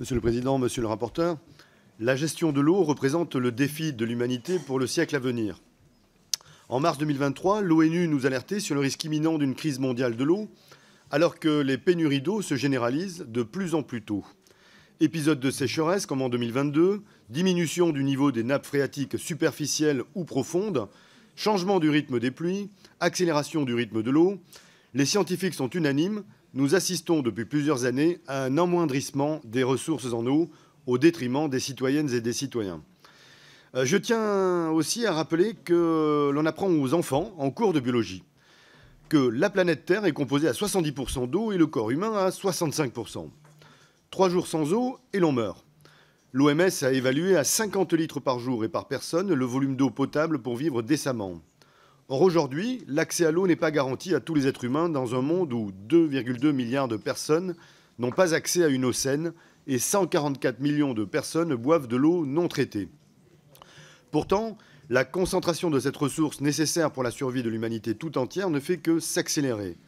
Monsieur le Président, Monsieur le rapporteur, la gestion de l'eau représente le défi de l'humanité pour le siècle à venir. En mars 2023, l'ONU nous alertait sur le risque imminent d'une crise mondiale de l'eau, alors que les pénuries d'eau se généralisent de plus en plus tôt. Épisodes de sécheresse comme en 2022, diminution du niveau des nappes phréatiques superficielles ou profondes, changement du rythme des pluies, accélération du rythme de l'eau, les scientifiques sont unanimes, nous assistons depuis plusieurs années à un amoindrissement des ressources en eau au détriment des citoyennes et des citoyens. Je tiens aussi à rappeler que l'on apprend aux enfants en cours de biologie que la planète Terre est composée à 70% d'eau et le corps humain à 65%. 3 jours sans eau et l'on meurt. L'OMS a évalué à 50 litres par jour et par personne le volume d'eau potable pour vivre décemment. Or aujourd'hui, l'accès à l'eau n'est pas garanti à tous les êtres humains dans un monde où 2,2 milliards de personnes n'ont pas accès à une eau saine et 144 millions de personnes boivent de l'eau non traitée. Pourtant, la concentration de cette ressource nécessaire pour la survie de l'humanité tout entière ne fait que s'accélérer.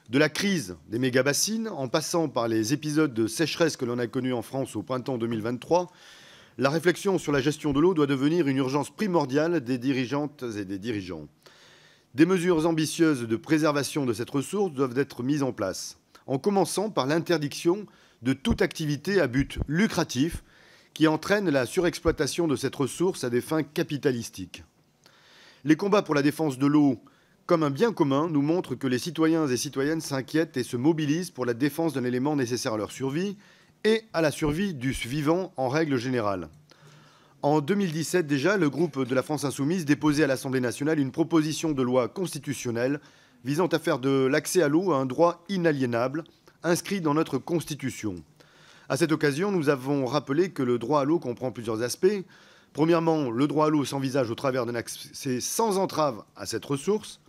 De la crise des méga-bassines, en passant par les épisodes de sécheresse que l'on a connus en France au printemps 2023, la réflexion sur la gestion de l'eau doit devenir une urgence primordiale des dirigeantes et des dirigeants. Des mesures ambitieuses de préservation de cette ressource doivent être mises en place, en commençant par l'interdiction de toute activité à but lucratif qui entraîne la surexploitation de cette ressource à des fins capitalistiques. Les combats pour la défense de l'eau comme un bien commun nous montrent que les citoyens et citoyennes s'inquiètent et se mobilisent pour la défense d'un élément nécessaire à leur survie et à la survie du vivant en règle générale. En 2017 déjà, le groupe de la France Insoumise déposait à l'Assemblée nationale une proposition de loi constitutionnelle visant à faire de l'accès à l'eau un droit inaliénable, inscrit dans notre Constitution. À cette occasion, nous avons rappelé que le droit à l'eau comprend plusieurs aspects. Premièrement, le droit à l'eau s'envisage au travers d'un accès sans entrave à cette ressource.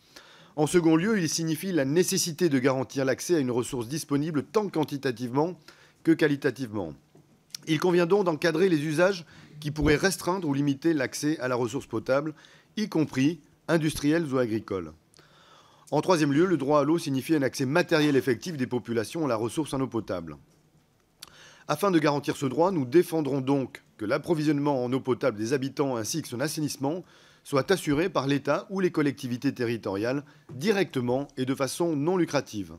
En second lieu, il signifie la nécessité de garantir l'accès à une ressource disponible tant quantitativement que qualitativement. Il convient donc d'encadrer les usages qui pourraient restreindre ou limiter l'accès à la ressource potable, y compris industriels ou agricoles. En troisième lieu, le droit à l'eau signifie un accès matériel effectif des populations à la ressource en eau potable. Afin de garantir ce droit, nous défendrons donc que l'approvisionnement en eau potable des habitants ainsi que son assainissement soit assuré par l'État ou les collectivités territoriales directement et de façon non lucrative.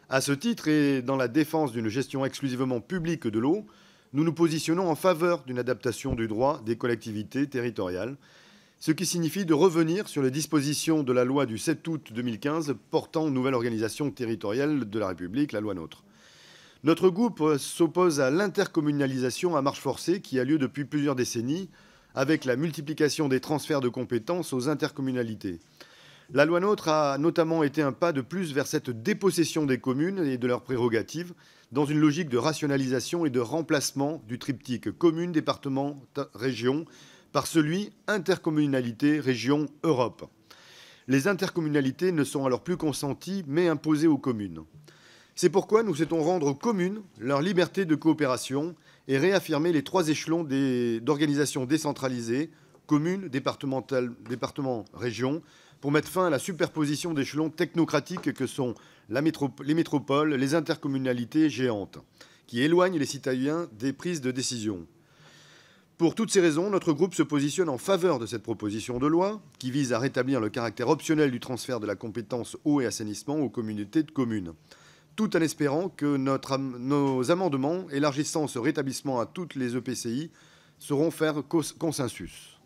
À ce titre, et dans la défense d'une gestion exclusivement publique de l'eau, nous nous positionnons en faveur d'une adaptation du droit des collectivités territoriales, ce qui signifie de revenir sur les dispositions de la loi du 7 août 2015 portant nouvelle organisation territoriale de la République, la loi NOTRe. Notre groupe s'oppose à l'intercommunalisation à marche forcée qui a lieu depuis plusieurs décennies, avec la multiplication des transferts de compétences aux intercommunalités. La loi NOTRe a notamment été un pas de plus vers cette dépossession des communes et de leurs prérogatives, dans une logique de rationalisation et de remplacement du triptyque commune, département, région par celui intercommunalité, région, Europe. Les intercommunalités ne sont alors plus consenties, mais imposées aux communes. C'est pourquoi nous souhaitons rendre aux communes leur liberté de coopération et réaffirmer les 3 échelons d'organisation décentralisée, communes, département, région, pour mettre fin à la superposition d'échelons technocratiques que sont les métropoles, les intercommunalités géantes, qui éloignent les citoyens des prises de décision. Pour toutes ces raisons, notre groupe se positionne en faveur de cette proposition de loi qui vise à rétablir le caractère optionnel du transfert de la compétence eau et assainissement aux communautés de communes, tout en espérant que nos amendements élargissant ce rétablissement à toutes les EPCI sauront faire consensus.